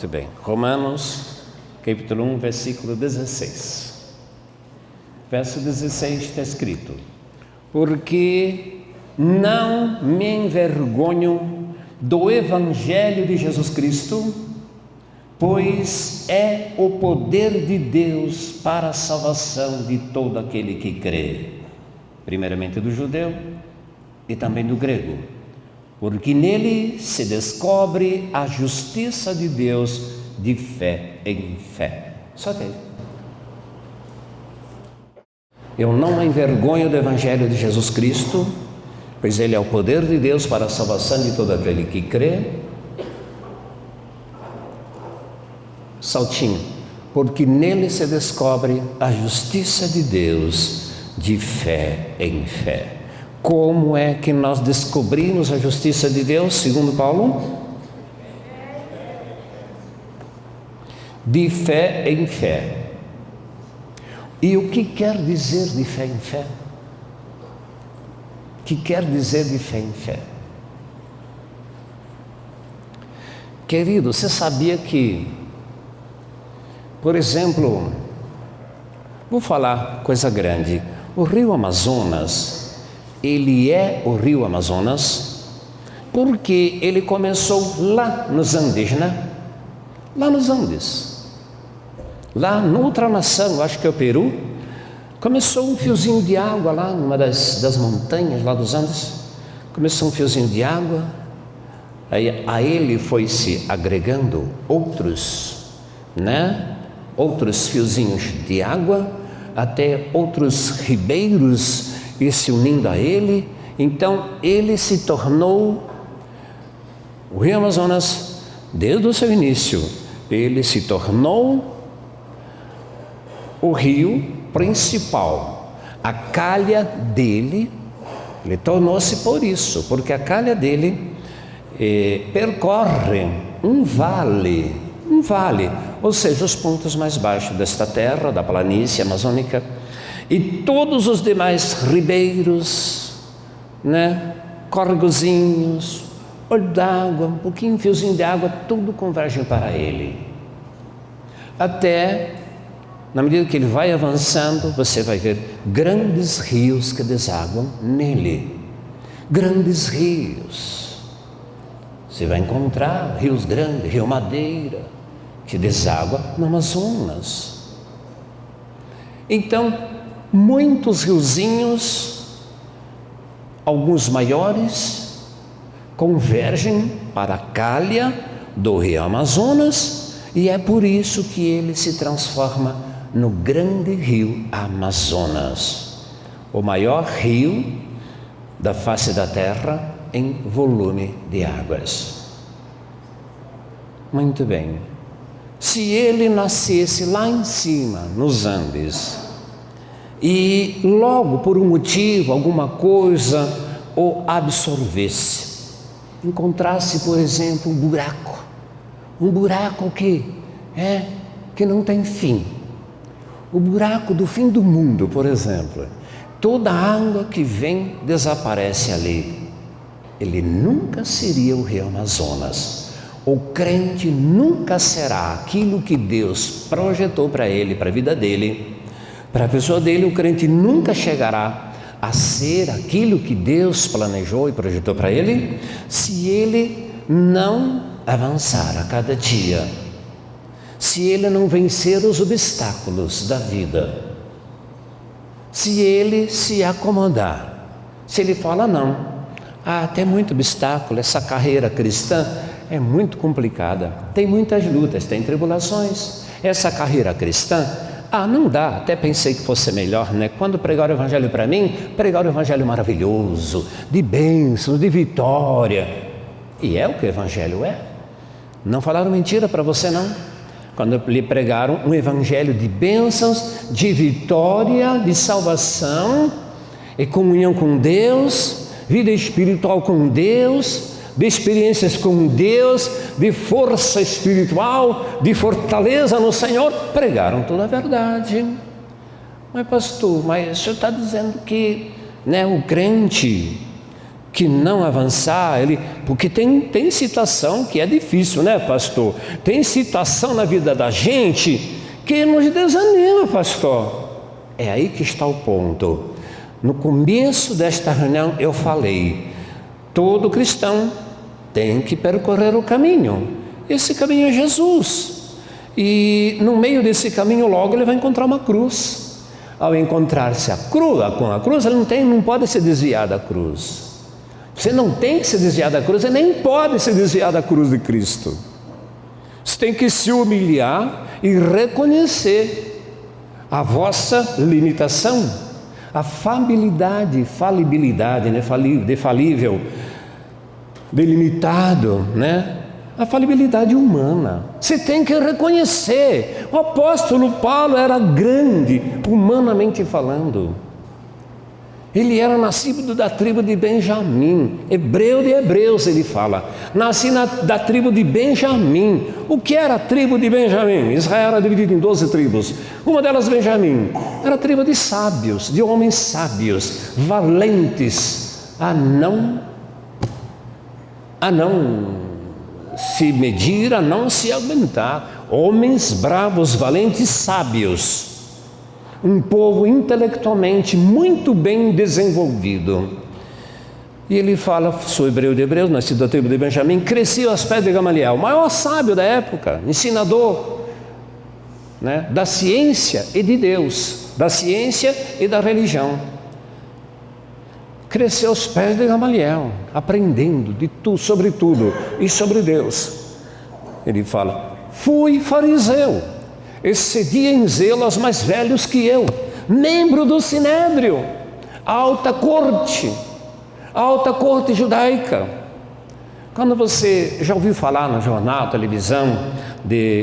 Muito bem. Romanos, capítulo 1, versículo 16. Verso 16 está escrito: porque não me envergonho do Evangelho de Jesus Cristo, pois é o poder de Deus para a salvação de todo aquele que crê, primeiramente do judeu e também do grego, porque nele se descobre a justiça de Deus de fé em fé. Só tem. Eu não me envergonho do Evangelho de Jesus Cristo, pois ele é o poder de Deus para a salvação de todo aquele que crê. Saltinho. Porque nele se descobre a justiça de Deus de fé em fé. Como é que nós descobrimos a justiça de Deus, segundo Paulo? De fé em fé. E o que quer dizer de fé em fé? O que quer dizer de fé em fé? Querido, você sabia que, por exemplo, vou falar coisa grande, o rio Amazonas, ele é o rio Amazonas porque ele começou lá nos Andes, né? Lá nos Andes. Lá noutra nação, acho que é o Peru, começou um fiozinho de água lá numa das montanhas lá dos Andes. Começou um fiozinho de água, aí a ele foi se agregando outros, né? Outros fiozinhos de água, até outros ribeiros e se unindo a ele. Então ele se tornou o rio Amazonas. Desde o seu início ele se tornou o rio principal. A calha dele, ele tornou-se por isso, porque a calha dele percorre um vale, ou seja, os pontos mais baixos desta terra, da planície amazônica, e todos os demais ribeiros, né, córregozinhos, olho d'água, um pouquinho, fiozinho de água, tudo converge para ele. Até, na medida que ele vai avançando, você vai ver grandes rios que desaguam nele. Grandes rios. Você vai encontrar rios grandes, Rio Madeira, que deságua no Amazonas. Então, muitos riozinhos, alguns maiores, convergem para a calha do rio Amazonas, e é por isso que ele se transforma no grande rio Amazonas, o maior rio da face da terra em volume de águas. Muito bem. Se ele nascesse lá em cima, nos Andes, e logo por um motivo, alguma coisa, o absorvesse, encontrasse, por exemplo, um buraco que não tem fim, o buraco do fim do mundo, por exemplo, toda a água que vem desaparece ali. Ele nunca seria o rio Amazonas. O crente nunca será aquilo que Deus projetou para ele, para a vida dele, para a pessoa dele. O crente nunca chegará a ser aquilo que Deus planejou e projetou para ele, se ele não avançar a cada dia, se ele não vencer os obstáculos da vida, se ele se acomodar, se ele fala não, tem muito obstáculo, essa carreira cristã é muito complicada, tem muitas lutas, tem tribulações, essa carreira cristã, não dá, até pensei que fosse melhor, né? Quando pregaram o Evangelho para mim, pregaram o Evangelho maravilhoso, de bênçãos, de vitória, e é o que o Evangelho é. Não falaram mentira para você, não? Quando lhe pregaram um Evangelho de bênçãos, de vitória, de salvação, e comunhão com Deus, vida espiritual com Deus, de experiências com Deus, de força espiritual, de fortaleza no Senhor, pregaram toda a verdade. Mas pastor, o senhor está dizendo que, né, o crente que não avançar, porque tem situação que é difícil, né, pastor? Tem situação na vida da gente que nos desanima, pastor. É aí que está o ponto. No começo desta reunião eu falei, todo cristão tem que percorrer o caminho. Esse caminho é Jesus. E no meio desse caminho logo ele vai encontrar uma cruz. Ao encontrar-se com a cruz, ele não pode se desviar da cruz. Você não tem que se desviar da cruz, você nem pode se desviar da cruz de Cristo. Você tem que se humilhar e reconhecer a vossa limitação, a falibilidade, né? Falível, delimitado, né? A falibilidade humana. Você tem que reconhecer. O apóstolo Paulo era grande, humanamente falando. Ele era nascido da tribo de Benjamim, hebreu de hebreus, ele fala. Nasci da tribo de Benjamim. O que era a tribo de Benjamim? Israel era dividido em 12 tribos. Uma delas, Benjamim, era a tribo de sábios, de homens sábios, valentes, a não se medir, a não se aguentar. Homens bravos, valentes, sábios. Um povo intelectualmente muito bem desenvolvido. E ele fala, sou hebreu de hebreus, nascido da tribo de Benjamim, cresci aos pés de Gamaliel, o maior sábio da época, ensinador, né, da ciência e de Deus, da ciência e da religião. Cresceu aos pés de Gamaliel, aprendendo de tudo, sobre tudo e sobre Deus. Ele fala, fui fariseu, excedia em zelo aos mais velhos que eu, membro do Sinédrio, alta corte judaica. Quando você já ouviu falar no jornal, televisão,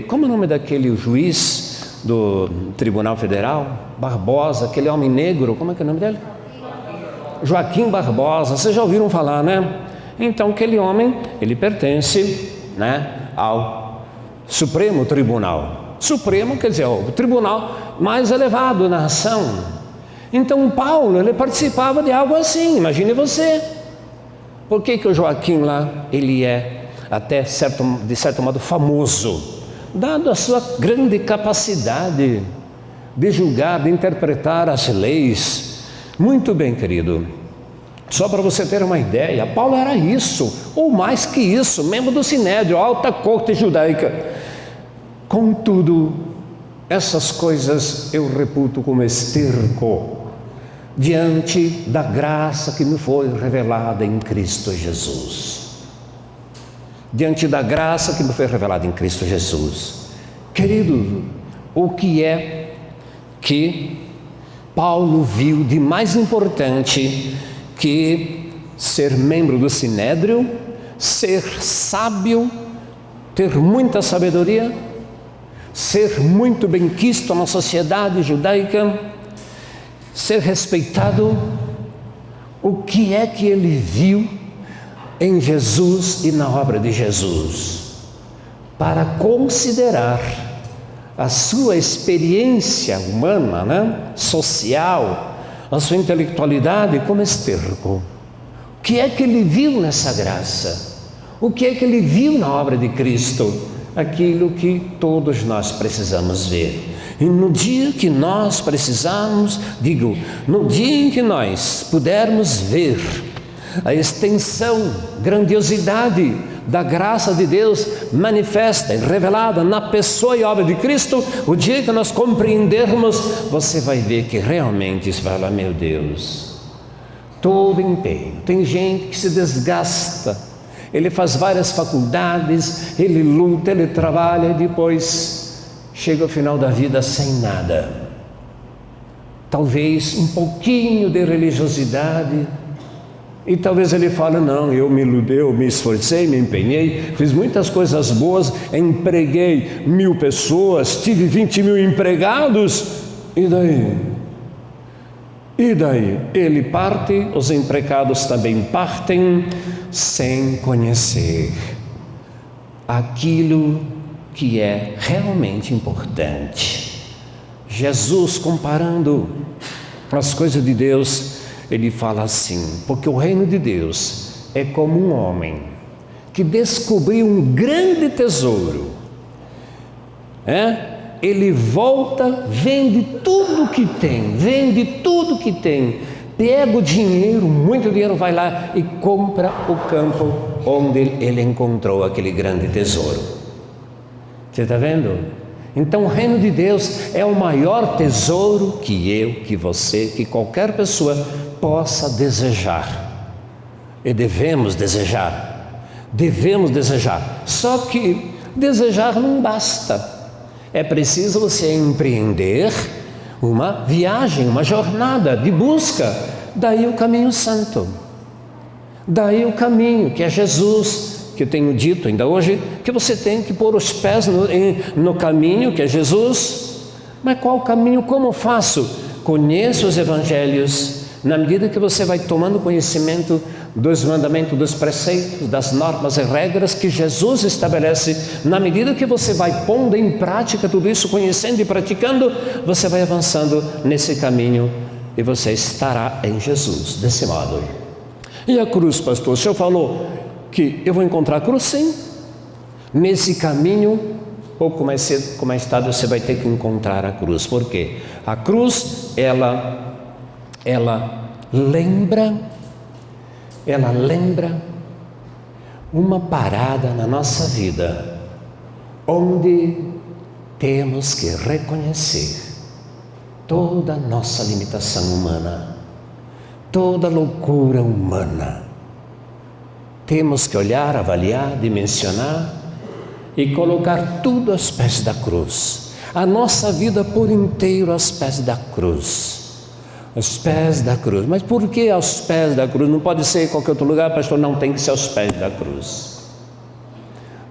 como é o nome daquele juiz do Tribunal Federal? Barbosa, aquele homem negro, como é que é o nome dele? Joaquim Barbosa, vocês já ouviram falar, né? Então aquele homem, ele pertence, né, ao Supremo Tribunal. Supremo quer dizer o tribunal mais elevado na nação. Então Paulo, ele participava de algo assim, imagine você. Por que o Joaquim lá, ele é até de certo modo famoso? Dado a sua grande capacidade de julgar, de interpretar as leis. Muito bem, querido. Só para você ter uma ideia, Paulo era isso, ou mais que isso, membro do Sinédrio, alta corte judaica. Contudo, essas coisas eu reputo como esterco diante da graça que me foi revelada em Cristo Jesus. Diante da graça que me foi revelada em Cristo Jesus. Querido, o que é que Paulo viu de mais importante que ser membro do Sinédrio, ser sábio, ter muita sabedoria, ser muito benquisto na sociedade judaica, ser respeitado? O que é que ele viu em Jesus e na obra de Jesus para considerar a sua experiência humana, né, social, a sua intelectualidade como esterco? O que é que ele viu nessa graça? O que é que ele viu na obra de Cristo? Aquilo que todos nós precisamos ver. E no dia que nós precisarmos, no dia em que nós pudermos ver a extensão, grandiosidade da graça de Deus manifesta e revelada na pessoa e obra de Cristo, o dia que nós compreendermos, você vai ver que realmente você vai falar, meu Deus, todo empenho. Tem gente que se desgasta, ele faz várias faculdades, ele luta, ele trabalha e depois chega ao final da vida sem nada. Talvez um pouquinho de religiosidade, e talvez ele fale, não, eu me esforcei, me empenhei, fiz muitas coisas boas, empreguei 1000 pessoas, tive 20.000 empregados, e daí? E daí? Ele parte, os empregados também partem, sem conhecer aquilo que é realmente importante. Jesus, comparando as coisas de Deus, ele fala assim: porque o reino de Deus é como um homem que descobriu um grande tesouro. Ele volta, vende tudo que tem, pega o dinheiro, muito dinheiro, vai lá e compra o campo onde ele encontrou aquele grande tesouro. Você está vendo? Então o reino de Deus é o maior tesouro que eu, que você, que qualquer pessoa possa desejar. E devemos desejar. Só que desejar não basta. É preciso você empreender uma viagem, uma jornada de busca. Daí o caminho santo. Daí o caminho que é Jesus, que eu tenho dito ainda hoje, que você tem que pôr os pés no caminho que é Jesus. Mas qual o caminho? Como faço? Conheça os evangelhos. Na medida que você vai tomando conhecimento dos mandamentos, dos preceitos, das normas e regras que Jesus estabelece, na medida que você vai pondo em prática tudo isso, conhecendo e praticando, você vai avançando nesse caminho e você estará em Jesus, desse modo. E a cruz, pastor? O senhor falou que eu vou encontrar a cruz? Sim. Nesse caminho, pouco mais cedo, como mais tarde, você vai ter que encontrar a cruz. Por quê? A cruz, ela lembra uma parada na nossa vida, onde temos que reconhecer toda a nossa limitação humana, toda a loucura humana. Temos que olhar, avaliar, dimensionar e colocar tudo aos pés da cruz, a nossa vida por inteiro aos pés da cruz. Aos pés da cruz. Mas por que aos pés da cruz? Não pode ser em qualquer outro lugar, pastor. Não, tem que ser aos pés da cruz.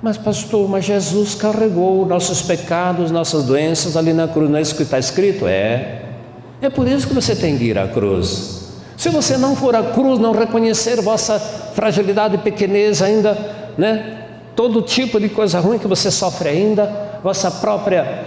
Mas pastor, mas Jesus carregou nossos pecados, nossas doenças ali na cruz. Não é isso que está escrito? É por isso que você tem que ir à cruz. Se você não for à cruz, não reconhecer vossa fragilidade e pequenez ainda, todo tipo de coisa ruim que você sofre ainda, vossa própria,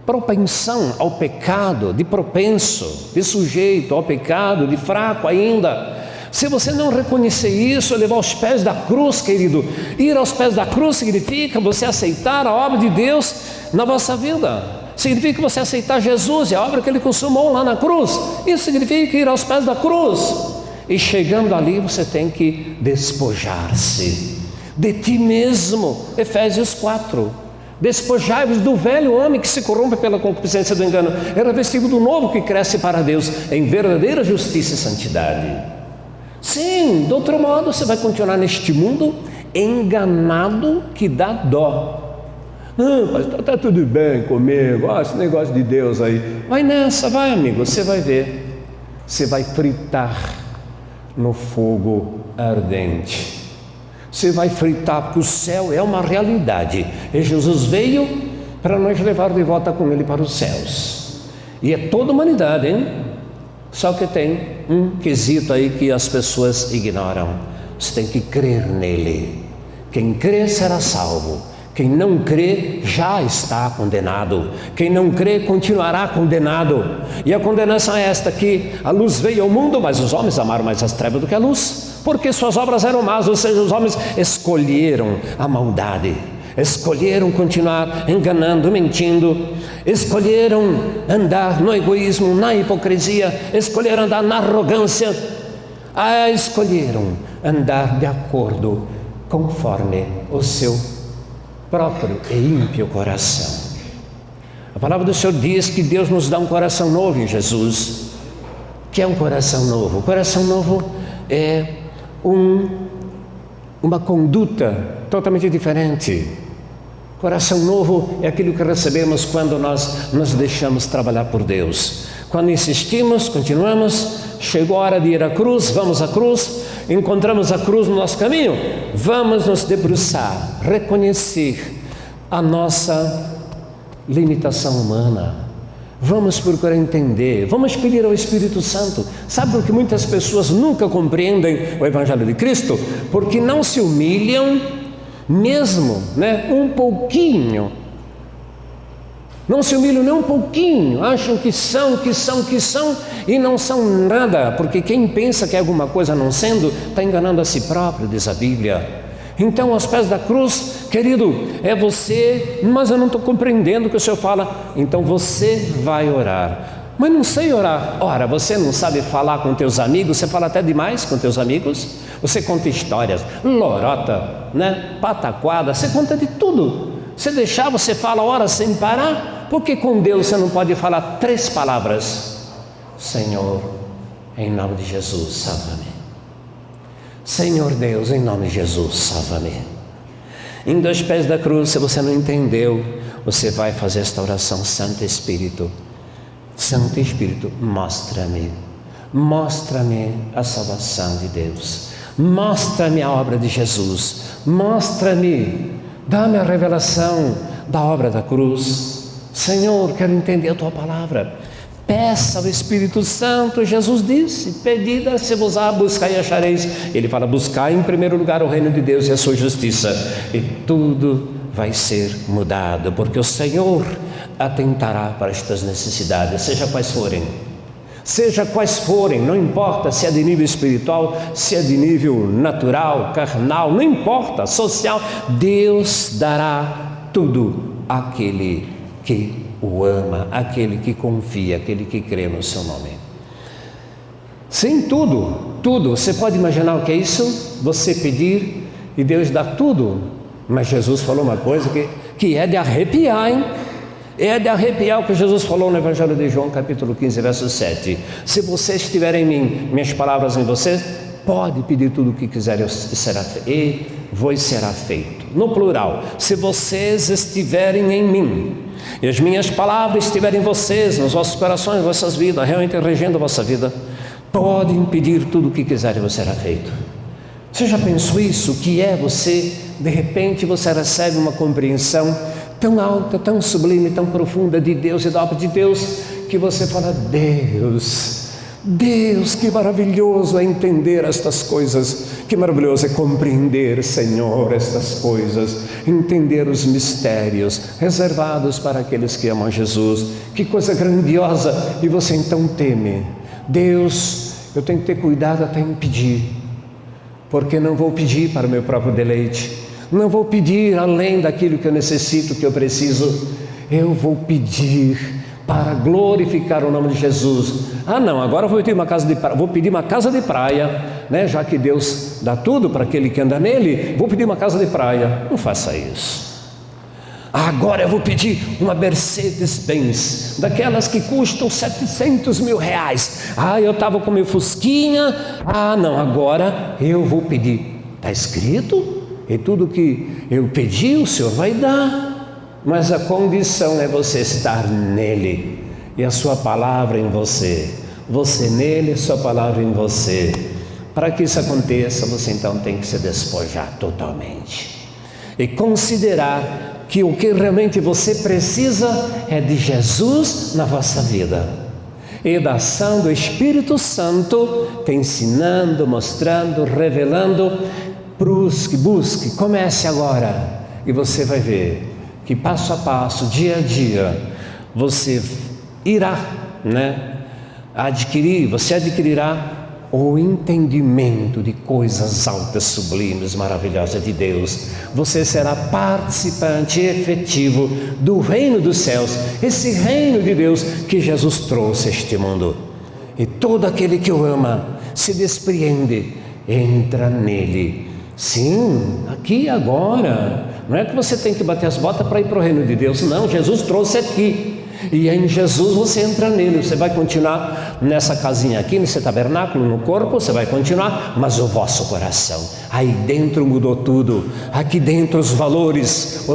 propensão ao pecado, de propenso, de sujeito ao pecado, de fraco ainda. Se você não reconhecer isso, levar aos pés da cruz, querido, ir aos pés da cruz significa você aceitar a obra de Deus na vossa vida. Significa você aceitar Jesus e a obra que Ele consumou lá na cruz. Isso significa ir aos pés da cruz. E chegando ali, você tem que despojar-se de ti mesmo. Efésios 4. Despojai-vos do velho homem que se corrompe pela concupiscência do engano, e revestido do novo que cresce para Deus em verdadeira justiça e santidade. Sim, de outro modo você vai continuar neste mundo enganado que dá dó. Não, pastor, está tudo bem comigo, esse negócio de Deus aí. Vai nessa, vai amigo, você vai ver. Você vai fritar no fogo ardente. Você vai fritar, porque o céu é uma realidade. E Jesus veio para nos levar de volta com Ele para os céus. E é toda a humanidade, hein? Só que tem um quesito aí que as pessoas ignoram. Você tem que crer nele. Quem crê será salvo. Quem não crê já está condenado. Quem não crê continuará condenado. E a condenação é esta, que a luz veio ao mundo, mas os homens amaram mais as trevas do que a luz, porque suas obras eram más. Ou seja, os homens escolheram a maldade, escolheram continuar enganando, mentindo, escolheram andar no egoísmo, na hipocrisia, escolheram andar na arrogância, escolheram andar de acordo conforme o seu próprio e ímpio coração. A palavra do Senhor diz que Deus nos dá um coração novo em Jesus. Que é um coração novo? O coração novo é uma conduta totalmente diferente. Coração novo é aquilo que recebemos quando nós nos deixamos trabalhar por Deus. Quando insistimos, continuamos, chegou a hora de ir à cruz, vamos à cruz, encontramos a cruz no nosso caminho, vamos nos debruçar, reconhecer a nossa limitação humana, vamos procurar entender, vamos pedir ao Espírito Santo. Sabe por que muitas pessoas nunca compreendem o Evangelho de Cristo? Porque não se humilham mesmo, um pouquinho, Não se humilham nem um pouquinho, acham que são e não são nada, porque quem pensa que é alguma coisa não sendo, está enganando a si próprio, diz a Bíblia. Então, aos pés da cruz, querido, é você, mas eu não estou compreendendo o que o Senhor fala. Então você vai orar. Mas não sei orar. Ora, você não sabe falar com teus amigos, você fala até demais com teus amigos, você conta histórias, lorota, né? Pataquada, você conta de tudo. Se deixar, você fala horas sem parar, porque com Deus você não pode falar 3 palavras. Senhor, em nome de Jesus, salva-me. Senhor Deus, em nome de Jesus, salva-me. Indo aos pés da cruz, se você não entendeu, você vai fazer esta oração. Santo Espírito, mostra-me a salvação de Deus, mostra-me a obra de Jesus, dá-me a revelação da obra da cruz. Senhor, quero entender a Tua palavra. Peça ao Espírito Santo. Jesus disse: pedi, dar-se-vos-á, buscai e achareis. Ele fala: buscai em primeiro lugar o reino de Deus e a sua justiça, e tudo vai ser mudado, porque o Senhor atentará para as tuas necessidades, seja quais forem, não importa se é de nível espiritual, se é de nível natural, carnal, não importa, social, Deus dará tudo àquele que o ama, aquele que confia, aquele que crê no seu nome. Sim, tudo. Você pode imaginar o que é isso? Você pedir e Deus dá tudo. Mas Jesus falou uma coisa que é de arrepiar, hein? É de arrepiar o que Jesus falou no Evangelho de João, capítulo 15, verso 7. Se vocês estiverem em mim, minhas palavras em vocês, pode pedir tudo o que quiser e vos será feito. No plural, se vocês estiverem em mim e as minhas palavras estiverem em vocês, nos vossos corações, nas vossas vidas, realmente regendo a vossa vida, podem pedir tudo o que quiserem e vos será feito. Você já pensou isso? Que é você, de repente você recebe uma compreensão tão alta, tão sublime, tão profunda de Deus e da obra de Deus, que você fala: Deus, que maravilhoso é entender estas coisas, que maravilhoso é compreender, Senhor, estas coisas, entender os mistérios reservados para aqueles que amam Jesus. Que coisa grandiosa! E você então teme: Deus, eu tenho que ter cuidado até em pedir, porque não vou pedir para o meu próprio deleite, não vou pedir além daquilo que eu necessito, que eu preciso, eu vou pedir para glorificar o nome de Jesus. Não, agora eu vou pedir uma casa de praia, né? Já que Deus dá tudo para aquele que anda nele, vou pedir uma casa de praia. Não faça isso. Agora eu vou pedir uma Mercedes-Benz, daquelas que custam 700 mil reais. Eu estava com meu Fusquinha. Não, agora eu vou pedir. Está escrito? E tudo que eu pedi o Senhor vai dar. Mas a condição é você estar nele e a sua palavra em você. Você nele e sua palavra em você. Para que isso aconteça, você então tem que se despojar totalmente e considerar que o que realmente você precisa é de Jesus na vossa vida, e da ação do Espírito Santo te ensinando, mostrando, revelando. Busque, comece agora, e você vai ver que passo a passo, dia a dia, você irá, você adquirirá o entendimento de coisas altas, sublimes, maravilhosas de Deus. Você será participante efetivo do reino dos céus, esse reino de Deus que Jesus trouxe a este mundo. E todo aquele que o ama se despreende, entra nele. Sim, aqui e agora. Não é que você tem que bater as botas para ir para o reino de Deus. Não, Jesus trouxe aqui. E em Jesus você entra nele. Você vai continuar nessa casinha aqui, nesse tabernáculo, no corpo, você vai continuar, mas o vosso coração, aí dentro mudou tudo. Aqui dentro os valores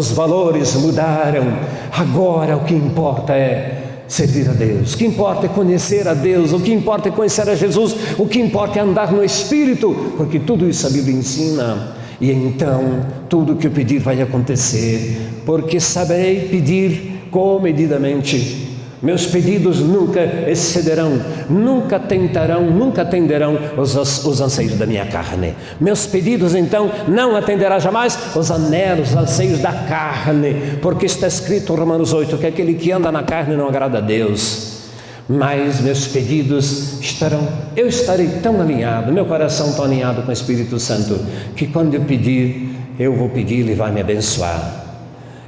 mudaram. Agora o que importa é servir a Deus, o que importa é conhecer a Deus, o que importa é conhecer a Jesus, o que importa é andar no Espírito, porque tudo isso a Bíblia ensina. E então tudo que eu pedir vai acontecer, porque saberei pedir comedidamente, Meus pedidos nunca excederão, nunca atenderão os anseios da minha carne. Meus pedidos, então, não atenderá jamais os anelos, os anseios da carne, porque está escrito em Romanos 8, que aquele que anda na carne não agrada a Deus. Mas meus pedidos eu estarei tão alinhado, meu coração tão alinhado com o Espírito Santo, que quando eu pedir, eu vou pedir, Ele vai me abençoar.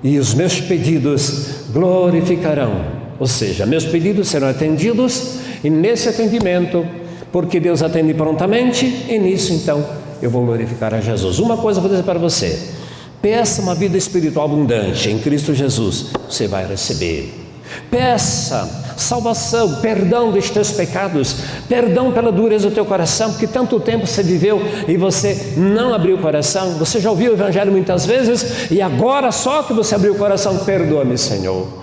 E os meus pedidos glorificarão. Ou seja, meus pedidos serão atendidos, e nesse atendimento, porque Deus atende prontamente, e nisso então eu vou glorificar a Jesus. Uma coisa eu vou dizer para você: peça uma vida espiritual abundante em Cristo Jesus, você vai receber. Peça salvação, perdão dos teus pecados, perdão pela dureza do teu coração, porque tanto tempo você viveu e você não abriu o coração. Você já ouviu o Evangelho muitas vezes, e agora só que você abriu o coração, perdoa-me, Senhor.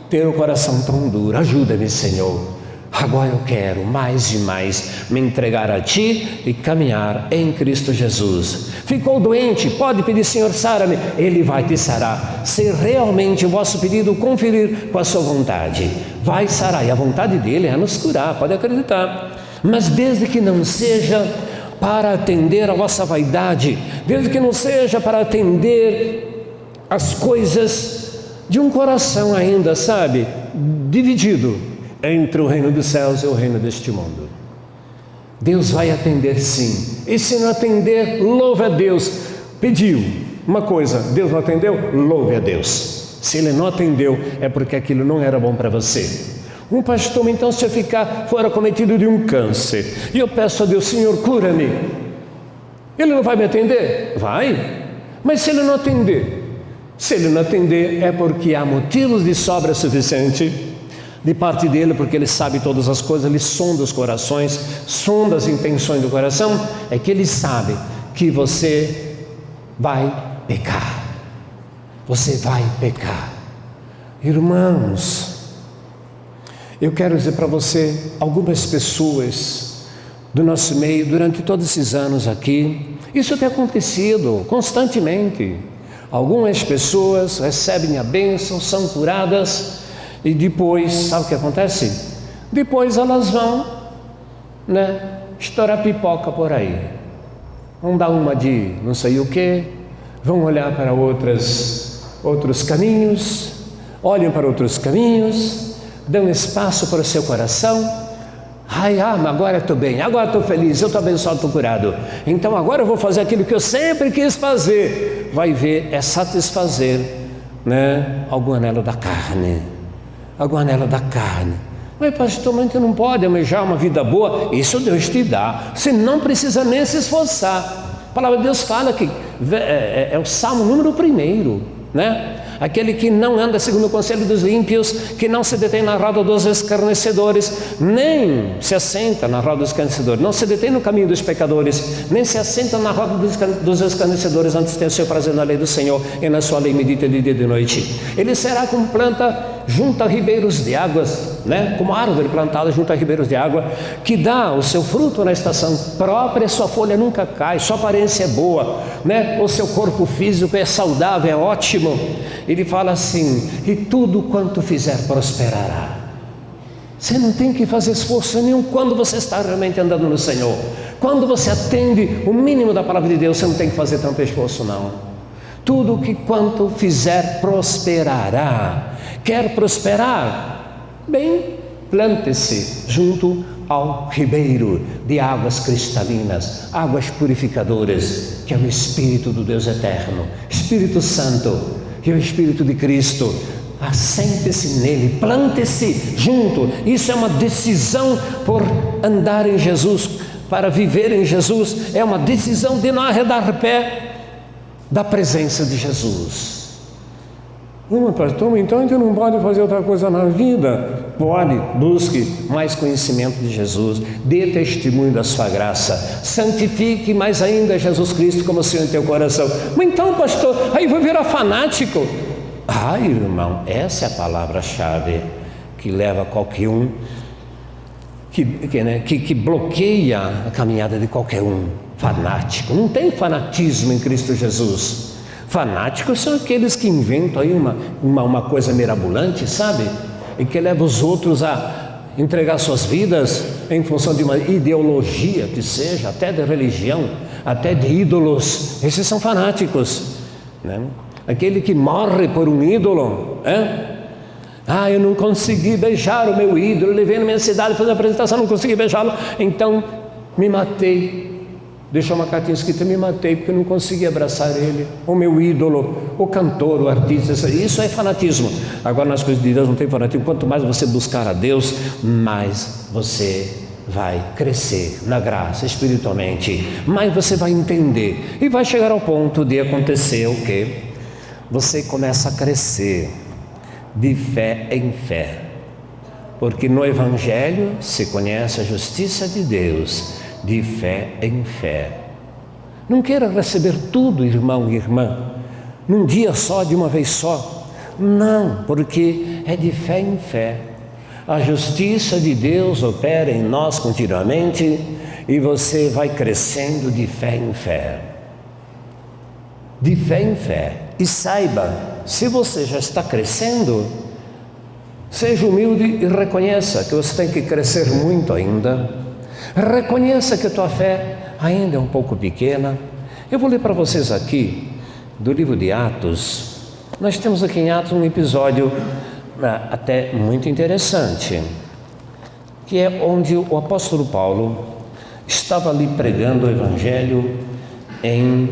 Ter o coração tão duro, ajuda-me, Senhor. Agora eu quero mais e mais me entregar a Ti e caminhar em Cristo Jesus. Ficou doente? Pode pedir, Senhor, sara-me. Ele vai te sarar, se realmente o vosso pedido conferir com a sua vontade. Vai sarar, e a vontade dele é nos curar, pode acreditar. Mas desde que não seja para atender a vossa vaidade, desde que não seja para atender as coisas de um coração ainda, sabe, dividido entre o reino dos céus e o reino deste mundo. Deus vai atender sim, e se não atender, louve a Deus. Pediu uma coisa, Deus não atendeu, louve a Deus. Se Ele não atendeu, é porque aquilo não era bom para você. Um pastor, então, se eu for acometido de um câncer, e eu peço a Deus, Senhor, cura-me, Ele não vai me atender? Vai, mas se Ele não atender, é porque há motivos de sobra suficiente de parte dele, porque Ele sabe todas as coisas, Ele sonda os corações, sonda as intenções do coração, é que Ele sabe que você vai pecar. Você vai pecar. Irmãos, eu quero dizer para você, algumas pessoas do nosso meio, durante todos esses anos aqui, isso tem acontecido constantemente. Algumas pessoas recebem a bênção, são curadas, e depois, sabe o que acontece? Depois elas vão, estourar pipoca por aí. Vão dar uma de não sei o que, vão olhar para outros caminhos, olham para outros caminhos, dão espaço para o seu coração. Mas agora eu estou bem, agora estou feliz, eu estou abençoado, estou curado. Então agora eu vou fazer aquilo que eu sempre quis fazer. Vai ver, é satisfazer algum anelo da carne. Algum anelo da carne. Mas pastor, mas você não pode almejar uma vida boa? Isso Deus te dá. Você não precisa nem se esforçar. A palavra de Deus fala que é o Salmo número 1, Aquele que não anda segundo o conselho dos ímpios, que não se detém na roda dos escarnecedores, nem se assenta na roda dos escarnecedores, não se detém no caminho dos pecadores, nem se assenta na roda dos escarnecedores, antes tem o seu prazer na lei do Senhor, e na sua lei medita de dia e de noite. Ele será como planta junto a ribeiros de águas, como árvore plantada junto a ribeiros de água, que dá o seu fruto na estação própria, sua folha nunca cai, sua aparência é boa, o seu corpo físico é saudável, é ótimo. Ele fala assim: e tudo quanto fizer prosperará. Você não tem que fazer esforço nenhum quando você está realmente andando no Senhor. Quando você atende o mínimo da palavra de Deus, você não tem que fazer tanto esforço não. Tudo que quanto fizer prosperará. Quer prosperar? Bem, plante-se junto ao ribeiro de águas cristalinas, águas purificadoras, que é o Espírito do Deus eterno, Espírito Santo, que é o Espírito de Cristo. Assente-se nele, plante-se junto. Isso é uma decisão por andar em Jesus, para viver em Jesus. É uma decisão de não arredar pé da presença de Jesus. Pastor, então a gente não pode fazer outra coisa na vida? Pode, busque mais conhecimento de Jesus, dê testemunho da sua graça, santifique mais ainda Jesus Cristo como Senhor em teu coração. Mas então, pastor, aí vou virar fanático. Irmão, essa é a palavra-chave que leva qualquer um, que bloqueia a caminhada de qualquer um. Fanático. Não tem fanatismo em Cristo Jesus. Fanáticos são aqueles que inventam aí uma coisa mirabolante, sabe? e que leva os outros a entregar suas vidas em função de uma ideologia que seja, até de religião, até de ídolos. Esses são fanáticos, né? Aquele que morre por um ídolo, eu não consegui beijar o meu ídolo, ele veio na minha cidade fazer a apresentação, não consegui beijá-lo, então me matei. Deixou uma cartinha escrita: me matei porque eu não consegui abraçar ele, o meu ídolo, o cantor, o artista. Isso é fanatismo. Agora, nas coisas de Deus não tem fanatismo. Quanto mais você buscar a Deus, mais você vai crescer na graça espiritualmente, mais você vai entender e vai chegar ao ponto de acontecer o quê? Você começa a crescer de fé em fé, porque no Evangelho se conhece a justiça de Deus de fé em fé. Não queira receber tudo, irmão e irmã, num dia só, de uma vez só. Não, porque é de fé em fé. A justiça de Deus opera em nós continuamente e você vai crescendo de fé em fé. De fé em fé. E saiba, se você já está crescendo, seja humilde e reconheça que você tem que crescer muito ainda. Reconheça que a tua fé ainda é um pouco pequena. Eu vou ler para vocês aqui do livro de Atos. Nós temos aqui em Atos um episódio até muito interessante, que é onde o apóstolo Paulo estava ali pregando o Evangelho em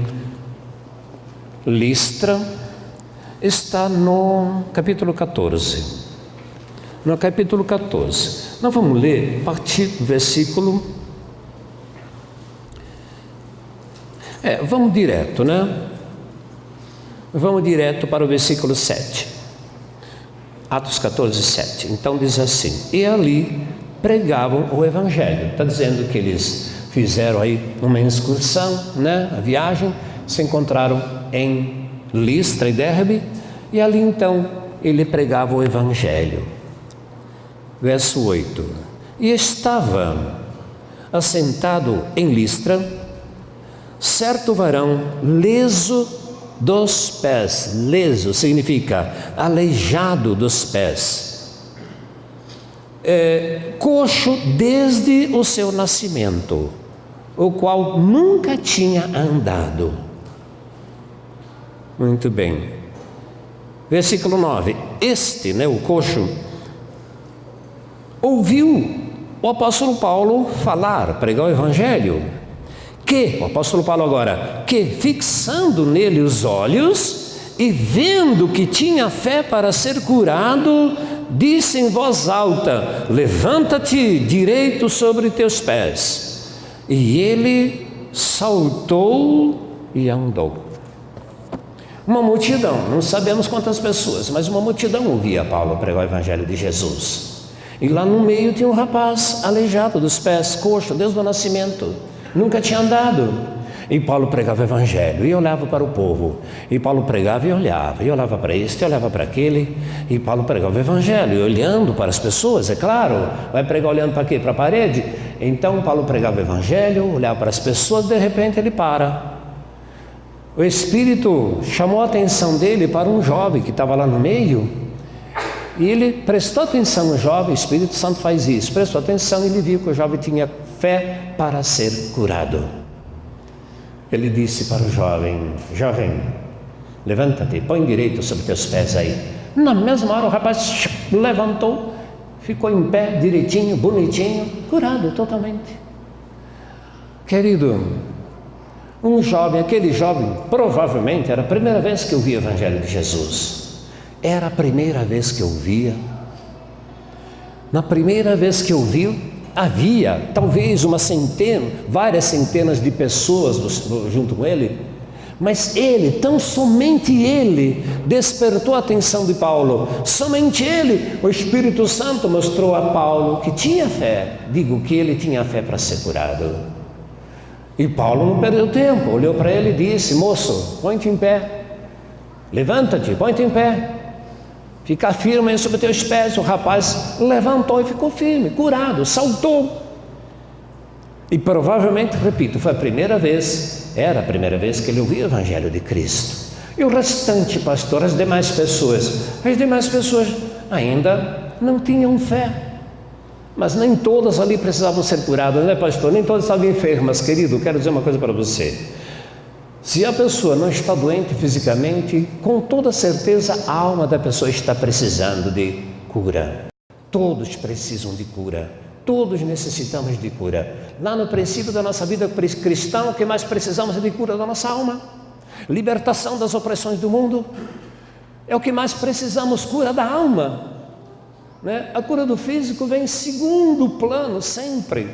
Listra. Está no capítulo 14. No capítulo 14, nós vamos ler a partir do versículo. Vamos direto, né? Vamos direto para o versículo 7. Atos 14, 7. Então diz assim: e ali pregavam o Evangelho. Está dizendo que eles fizeram aí uma excursão, né? A viagem, se encontraram em Listra e Derbe, e ali então ele pregava o Evangelho. Verso 8: e estava assentado em Listra certo varão leso dos pés. Leso significa aleijado dos pés, coxo desde o seu nascimento, o qual nunca tinha andado. Muito bem. Versículo 9: este, o coxo, ouviu o apóstolo Paulo falar, pregar o Evangelho, o apóstolo Paulo agora, fixando nele os olhos e vendo que tinha fé para ser curado, disse em voz alta: levanta-te direito sobre teus pés. E ele saltou e andou. Uma multidão, não sabemos quantas pessoas, mas uma multidão ouvia Paulo pregar o Evangelho de Jesus. E lá no meio tinha um rapaz aleijado dos pés, coxo desde o nascimento, nunca tinha andado. E Paulo pregava o Evangelho e olhava para o povo. E Paulo pregava e olhava para este, olhava para aquele. E Paulo pregava o Evangelho e olhando para as pessoas, é claro. Vai pregar olhando para quê? Para a parede? Então Paulo pregava o Evangelho, olhava para as pessoas, de repente ele para. O Espírito chamou a atenção dele para um jovem que estava lá no meio. E ele prestou atenção no jovem, o Espírito Santo faz isso, prestou atenção e ele viu que o jovem tinha fé para ser curado. Ele disse para o jovem: jovem, levanta-te, põe direito sobre teus pés aí. Na mesma hora o rapaz levantou, ficou em pé, direitinho, bonitinho, curado totalmente. Querido, aquele jovem, provavelmente era a primeira vez que ouvia o Evangelho de Jesus. Era a primeira vez que eu via. Na primeira vez que eu vi, havia talvez várias centenas de pessoas junto com ele, mas tão somente ele despertou a atenção de Paulo. Somente ele, o Espírito Santo mostrou a Paulo que tinha fé, que ele tinha fé para ser curado. E Paulo não perdeu tempo, olhou para ele e disse: moço, põe-te em pé, levanta-te, põe-te em pé. Fica firme sobre teus pés. O rapaz levantou e ficou firme, curado, saltou. E provavelmente, repito, era a primeira vez que ele ouvia o Evangelho de Cristo. E o restante, pastor, as demais pessoas ainda não tinham fé. Mas nem todas ali precisavam ser curadas, né, pastor? Nem todas estavam enfermas, querido. Quero dizer uma coisa para você. Se a pessoa não está doente fisicamente, com toda certeza a alma da pessoa está precisando de cura. Todos precisam de cura. Todos necessitamos de cura. Lá no princípio da nossa vida cristã, o que mais precisamos é de cura da nossa alma. Libertação das opressões do mundo. É o que mais precisamos, cura da alma. Né? A cura do físico vem em segundo plano sempre.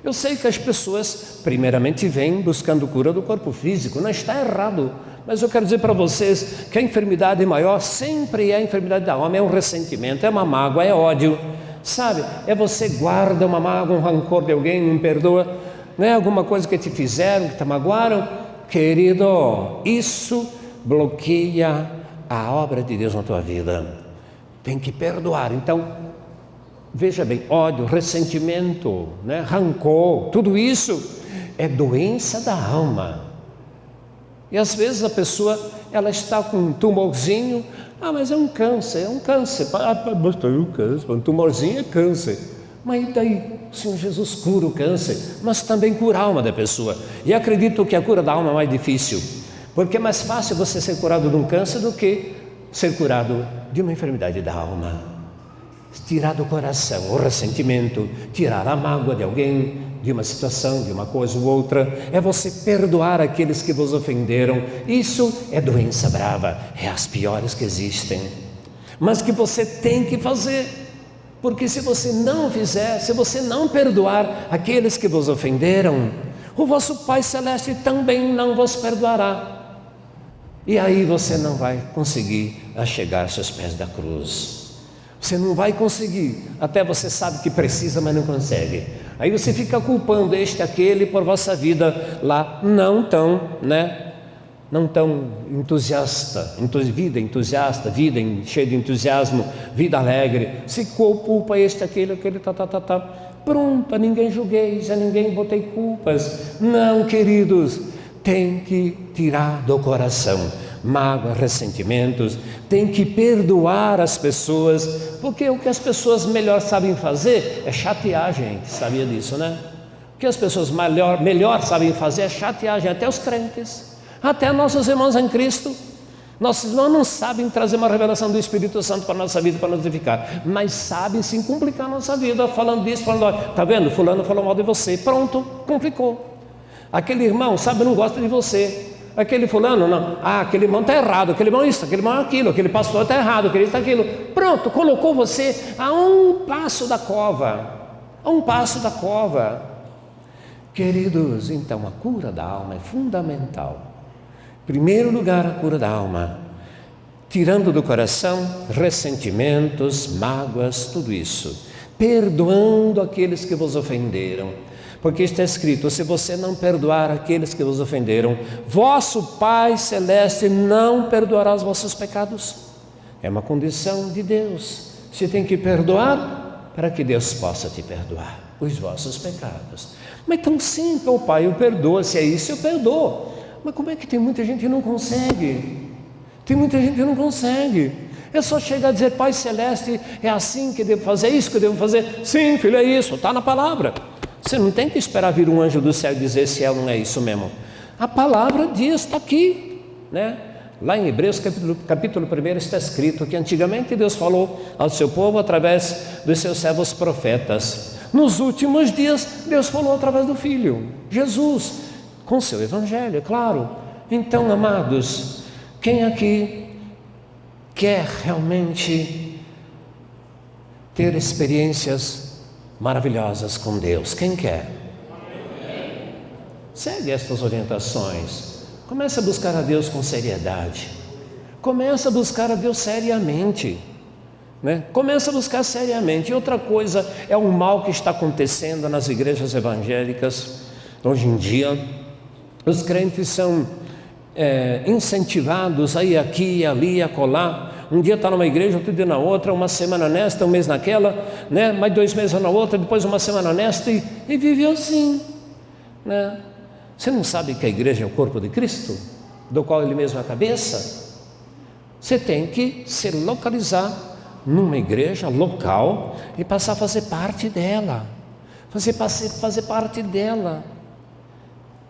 Eu sei que as pessoas primeiramente vêm buscando cura do corpo físico, não está errado, mas eu quero dizer para vocês que a enfermidade maior sempre é a enfermidade da alma, é um ressentimento, é uma mágoa, é ódio, sabe? É você guarda uma mágoa, um rancor de alguém, não perdoa, né? Alguma coisa que te fizeram, que te magoaram, querido, isso bloqueia a obra de Deus na tua vida. Tem que perdoar. Então, veja bem, ódio, ressentimento, né? Rancor, tudo isso é doença da alma. E às vezes a pessoa, ela está com um tumorzinho, mas é um câncer, mas é um câncer, um tumorzinho é câncer. Mas e daí? O Senhor Jesus cura o câncer, mas também cura a alma da pessoa. E acredito que a cura da alma é mais difícil, porque é mais fácil você ser curado de um câncer do que ser curado de uma enfermidade da alma. Tirar do coração o ressentimento, tirar a mágoa de alguém, de uma situação, de uma coisa ou outra, é você perdoar aqueles que vos ofenderam. Isso é doença brava, é as piores que existem, mas que você tem que fazer, porque se você não fizer, se você não perdoar aqueles que vos ofenderam, o vosso Pai Celeste também não vos perdoará. E aí você não vai conseguir chegar aos seus pés da cruz. Você não vai conseguir, até você sabe que precisa, mas não consegue. Aí você fica culpando aquele por vossa vida lá não tão entusiasta, vida cheia de entusiasmo, vida alegre. Se culpa aquele, pronto, a ninguém julgueis, a ninguém botei culpas. Não, queridos, tem que tirar do coração mágoa, ressentimentos, tem que perdoar as pessoas, porque o que as pessoas melhor sabem fazer é chatear a gente, sabia disso, né? O que as pessoas melhor sabem fazer é chatear a gente, até os crentes, até nossos irmãos em Cristo. Nossos irmãos não sabem trazer uma revelação do Espírito Santo para a nossa vida, para nos edificar, mas sabem sim complicar a nossa vida, falando disso, falando, está vendo, fulano falou mal de você, pronto, complicou. Aquele irmão, sabe, não gosta de você. Aquele fulano, não, aquele irmão está errado, aquele irmão isso, aquele irmão aquilo, aquele pastor está errado, aquele isso, aquilo. Pronto, colocou você a um passo da cova, Queridos, então a cura da alma é fundamental. Em primeiro lugar, a cura da alma, tirando do coração ressentimentos, mágoas, tudo isso, perdoando aqueles que vos ofenderam. Porque está escrito, se você não perdoar aqueles que vos ofenderam, vosso Pai Celeste não perdoará os vossos pecados. É uma condição de Deus. Você tem que perdoar para que Deus possa te perdoar os vossos pecados. Mas tão simples, Pai, eu perdoo, se é isso eu perdoo. Mas como é que tem muita gente que não consegue? É só chegar a dizer, Pai Celeste, é assim que devo fazer, é isso que eu devo fazer. Sim, filho, é isso, está na palavra. Você não tem que esperar vir um anjo do céu e dizer se não é isso mesmo. A palavra diz, está aqui, né? Lá em Hebreus capítulo 1 está escrito que antigamente Deus falou ao seu povo através dos seus servos profetas. Nos últimos dias Deus falou através do Filho, Jesus, com seu evangelho, é claro. Então, amados, quem aqui quer realmente ter experiências maravilhosas com Deus? Quem quer? Segue estas orientações. Comece a buscar a Deus com seriedade. Comece a buscar a Deus seriamente, né? Comece a buscar seriamente. E outra coisa é o mal que está acontecendo nas igrejas evangélicas. Hoje em dia, os crentes são incentivados a ir aqui, ali, acolá. Um dia está numa igreja, outro dia na outra, uma semana nesta, um mês naquela, né? Mais 2 meses na outra, depois uma semana nesta e vive assim, né? Você não sabe que a igreja é o corpo de Cristo, do qual Ele mesmo é a cabeça? Você tem que se localizar numa igreja local e passar a fazer parte dela. Fazer parte dela.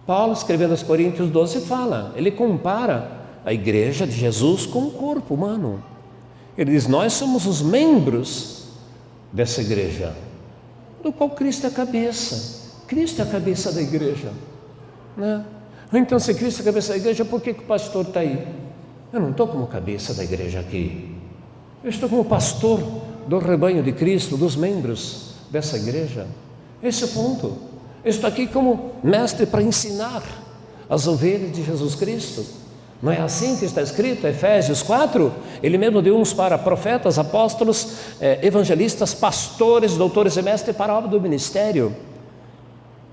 Paulo, escrevendo aos Coríntios 12, fala, ele compara a igreja de Jesus com o corpo humano. Ele diz, nós somos os membros dessa igreja, do qual Cristo é a cabeça. Cristo é a cabeça da igreja, né? Então, se Cristo é a cabeça da igreja, por que o pastor está aí? Eu não estou como cabeça da igreja aqui. Eu estou como pastor do rebanho de Cristo, dos membros dessa igreja. Esse é o ponto. Eu estou aqui como mestre para ensinar as ovelhas de Jesus Cristo. Não é assim que está escrito, Efésios 4? Ele mesmo deu uns para profetas, apóstolos, evangelistas, pastores, doutores e mestres para a obra do ministério,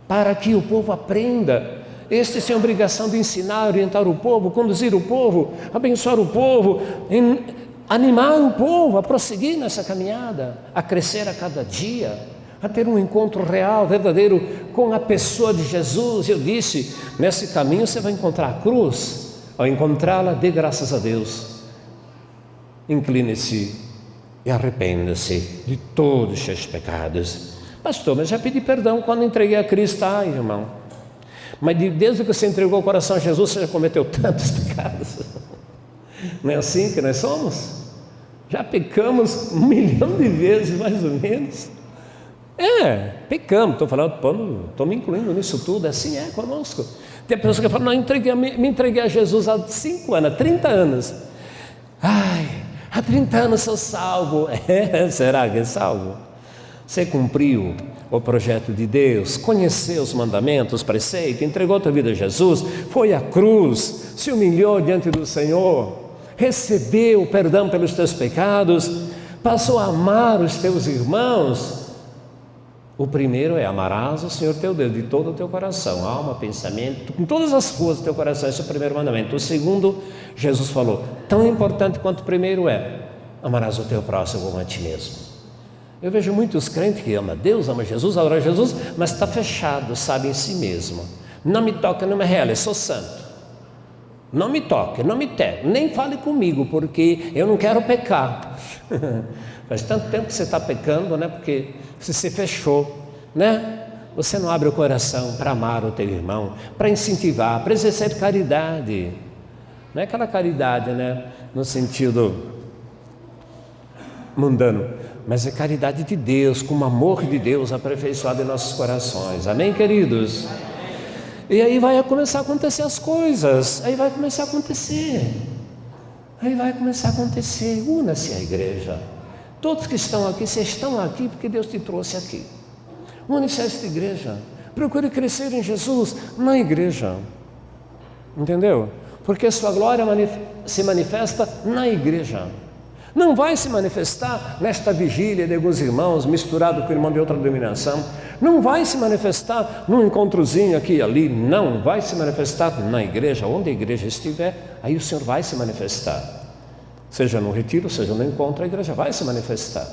para que o povo aprenda. Estes têm a obrigação de ensinar, orientar o povo, conduzir o povo, abençoar o povo, animar o povo a prosseguir nessa caminhada, a crescer a cada dia, a ter um encontro real, verdadeiro com a pessoa de Jesus. Eu disse, nesse caminho você vai encontrar a cruz. Ao encontrá-la, dê graças a Deus, incline-se e arrependa-se de todos os seus pecados. Pastor, mas já pedi perdão quando entreguei a Cristo. Ai, irmão, mas desde que você entregou o coração a Jesus, você já cometeu tantos pecados. Não é assim que nós somos? Já pecamos 1 milhão de vezes, mais ou menos. Pecamos, estou me incluindo nisso tudo, assim é conosco. Tem pessoas que falam, não, me entreguei a Jesus há 5 anos, há 30 anos. Ai, há 30 anos sou salvo. Será que é salvo? Você cumpriu o projeto de Deus, conheceu os mandamentos, preceitos, entregou a tua vida a Jesus, foi à cruz, se humilhou diante do Senhor, recebeu o perdão pelos teus pecados, passou a amar os teus irmãos. O primeiro é, amarás o Senhor teu Deus de todo o teu coração, alma, pensamento, com todas as forças do teu coração. Esse é o primeiro mandamento. O segundo, Jesus falou, tão importante quanto o primeiro é, amarás o teu próximo como a ti mesmo. Eu vejo muitos crentes que amam Deus, amam Jesus, adoram Jesus, mas está fechado, sabe, em si mesmo. Não me toca, não me rela, eu sou santo. Não me toque, não me toque, nem fale comigo, porque eu não quero pecar. Faz tanto tempo que você está pecando, né? Porque você se fechou, né? Você não abre o coração para amar o teu irmão, para incentivar, para exercer caridade. Não é aquela caridade, né? No sentido mundano, mas é caridade de Deus, com o amor de Deus aperfeiçoado em nossos corações. Amém, queridos? E aí vai começar a acontecer as coisas, aí vai começar a acontecer. Una-se à igreja. Todos que estão aqui, vocês estão aqui porque Deus te trouxe aqui. Une-se a esta igreja. Procure crescer em Jesus na igreja. Entendeu? Porque a sua glória se manifesta na igreja. Não vai se manifestar nesta vigília de alguns irmãos misturado com o irmão de outra denominação. Não vai se manifestar num encontrozinho aqui e ali. Não, vai se manifestar na igreja. Onde a igreja estiver, aí o Senhor vai se manifestar. Seja no retiro, seja no encontro, a igreja vai se manifestar.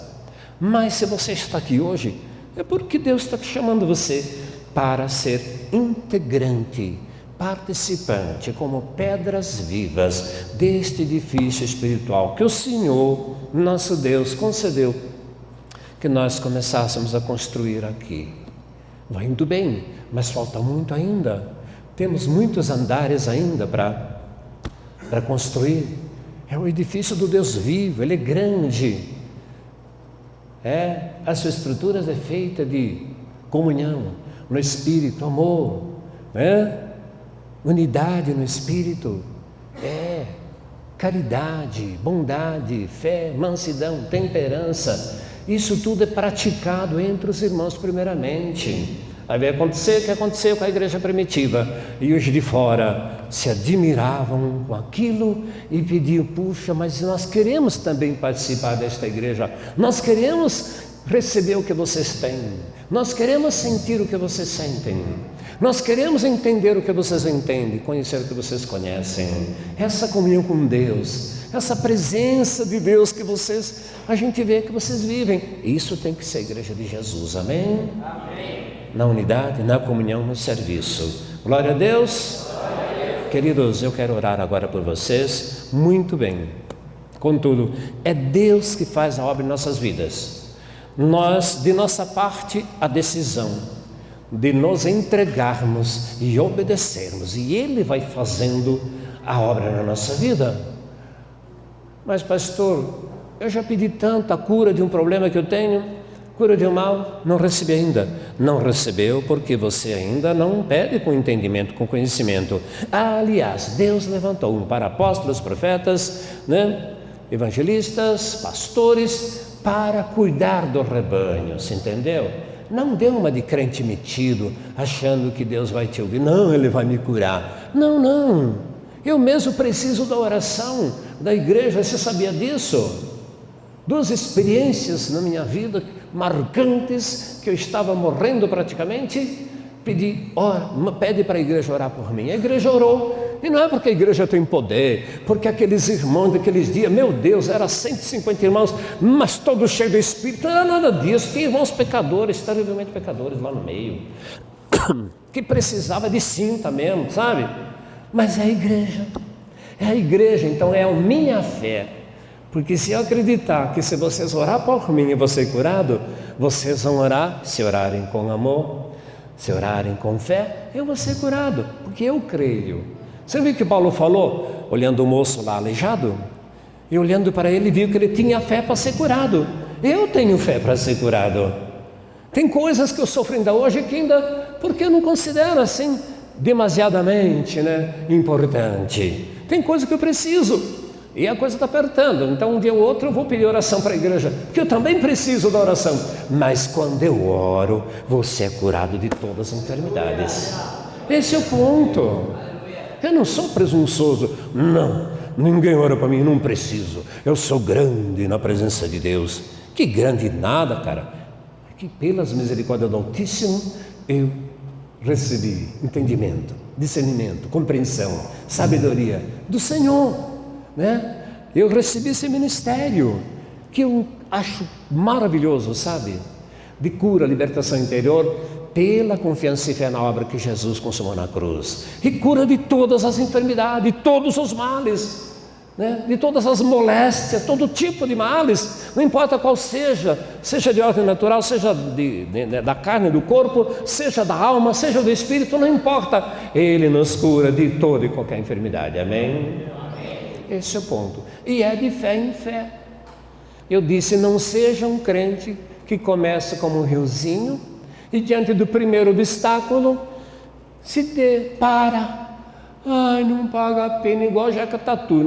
Mas se você está aqui hoje, é porque Deus está chamando você para ser integrante, participante, como pedras vivas deste edifício espiritual que o Senhor, nosso Deus, concedeu que nós começássemos a construir aqui. Vai indo bem, mas falta muito ainda. Temos muitos andares ainda para construir. É o edifício do Deus vivo, ele é grande. A sua estrutura é feita de comunhão no Espírito, amor, unidade no Espírito, caridade, bondade, fé, mansidão, temperança. Isso tudo é praticado entre os irmãos primeiramente. Aí vai acontecer o que aconteceu com a igreja primitiva, e os de fora se admiravam com aquilo e pediam, puxa, mas nós queremos também participar desta igreja, nós queremos receber o que vocês têm, nós queremos sentir o que vocês sentem, nós queremos entender o que vocês entendem, conhecer o que vocês conhecem, essa comunhão com Deus, essa presença de Deus que a gente vê que vocês vivem. Isso tem que ser a igreja de Jesus, amém? Amém. Na unidade, na comunhão, no serviço. Glória a Deus. Glória a Deus. Queridos, eu quero orar agora por vocês. Muito bem. Contudo, é Deus que faz a obra em nossas vidas. Nós, de nossa parte, a decisão de nos entregarmos e obedecermos, e Ele vai fazendo a obra na nossa vida. Mas pastor, eu já pedi tanto a cura de um problema que eu tenho, cura de um mal, não recebi ainda. Não recebeu porque você ainda não pede com entendimento, com conhecimento. Aliás, Deus levantou um para apóstolos, profetas, evangelistas, pastores, para cuidar do rebanho, você entendeu? Não dê uma de crente metido, achando que Deus vai te ouvir. Não, Ele vai me curar. Não. Eu mesmo preciso da oração da igreja. Você sabia disso? 2 experiências na minha vida marcantes, que eu estava morrendo praticamente, pede para a igreja orar por mim. A igreja orou. E não é porque a igreja tem poder, porque aqueles irmãos daqueles dias, meu Deus, eram 150 irmãos, mas todos cheios do Espírito. Não era nada disso. Tinha irmãos pecadores, terrivelmente pecadores lá no meio, que precisava de cinta mesmo, sabe? Mas é a igreja, então é a minha fé. Porque se eu acreditar que se vocês orar por mim e eu vou ser curado, vocês vão orar, se orarem com amor, se orarem com fé, eu vou ser curado, porque eu creio. Você viu que Paulo falou, olhando o moço lá aleijado, e olhando para ele, viu que ele tinha fé para ser curado. Eu tenho fé para ser curado. Tem coisas que eu sofro ainda hoje que ainda, porque eu não considero assim demasiadamente importante. Tem coisa que eu preciso, e a coisa está apertando. Então um dia ou outro eu vou pedir oração para a igreja, porque eu também preciso da oração. Mas quando eu oro, você é curado de todas as enfermidades. Esse é o ponto. Eu não sou presunçoso, não, ninguém ora para mim, não preciso, eu sou grande na presença de Deus. Que grande nada, cara, é que pelas misericórdias do Altíssimo eu recebi entendimento, discernimento, compreensão, sabedoria do Senhor, eu recebi esse ministério, que eu acho maravilhoso, sabe, de cura, libertação interior, pela confiança e fé na obra que Jesus consumou na cruz, e cura de todas as enfermidades, de todos os males, de todas as moléstias, todo tipo de males, não importa qual seja de ordem natural, seja da carne, do corpo, seja da alma, seja do espírito, não importa, Ele nos cura de toda e qualquer enfermidade, amém? Esse é o ponto, e é de fé em fé. Eu disse, não seja um crente que começa como um riozinho, e diante do primeiro obstáculo, se depara, não paga a pena, igual Jeca Tatu,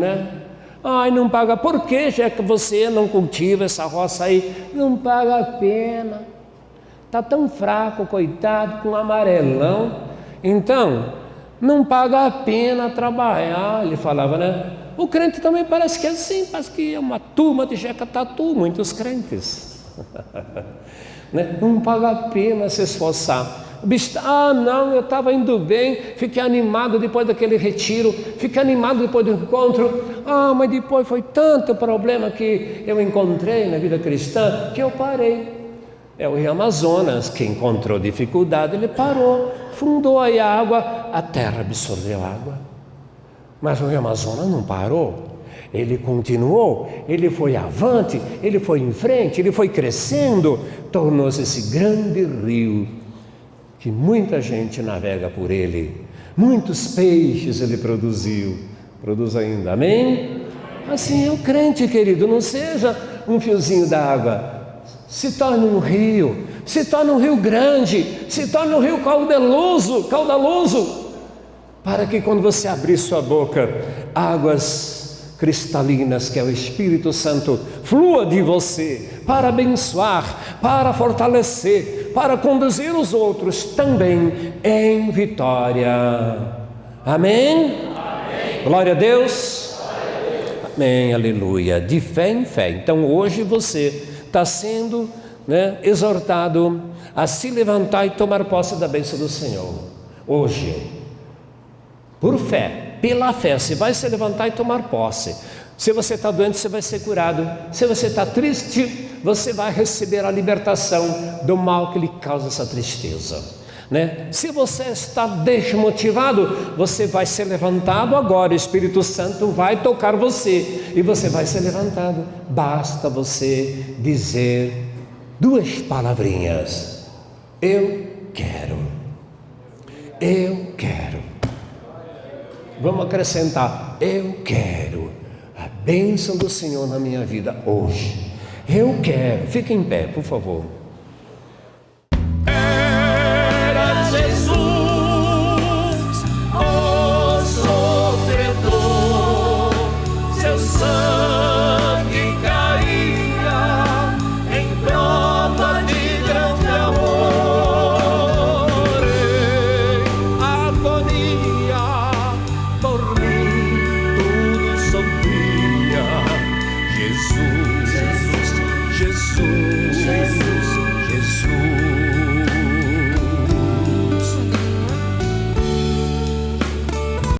não paga, por que Jeca você não cultiva essa roça aí? Não paga a pena, está tão fraco, coitado, com amarelão, então, não paga a pena trabalhar, ele falava, O crente também parece que é assim, parece que é uma turma de Jeca Tatu, muitos crentes. Não paga a pena se esforçar. Não, eu estava indo bem, fiquei animado depois daquele retiro, fiquei animado depois do encontro, mas depois foi tanto problema que eu encontrei na vida cristã, que eu parei. É o Rio Amazonas que encontrou dificuldade, ele parou, fundou aí a água, a terra absorveu a água, mas o Rio Amazonas não parou. Ele continuou, ele foi avante, ele foi em frente, ele foi crescendo, tornou-se esse grande rio, que muita gente navega por ele, muitos peixes ele produz ainda, amém? Assim é o crente, querido, não seja um fiozinho d'água, se torne um rio grande, se torne um rio caudaloso, para que quando você abrir sua boca, águas cristalinas, que é o Espírito Santo, flua de você para abençoar, para fortalecer, para conduzir os outros também em vitória. Amém? Amém. Glória a Deus. Amém, aleluia. De fé em fé. Então hoje você está sendo exortado a se levantar e tomar posse da bênção do Senhor. Hoje, por fé. Pela fé, você vai se levantar e tomar posse. Se você está doente, você vai ser curado. Se você está triste, você vai receber a libertação do mal que lhe causa essa tristeza. né? Se você está desmotivado, você vai ser levantado agora, o Espírito Santo vai tocar você e você vai ser levantado. Basta você dizer duas palavrinhas: eu quero. Eu quero. Vamos acrescentar: eu quero a bênção do Senhor na minha vida hoje. Eu quero. Fique em pé, por favor. Era Jesus, o sofredor, seu sangue caía em prova de grande amor. Em agonia por mim tudo sofria, Jesus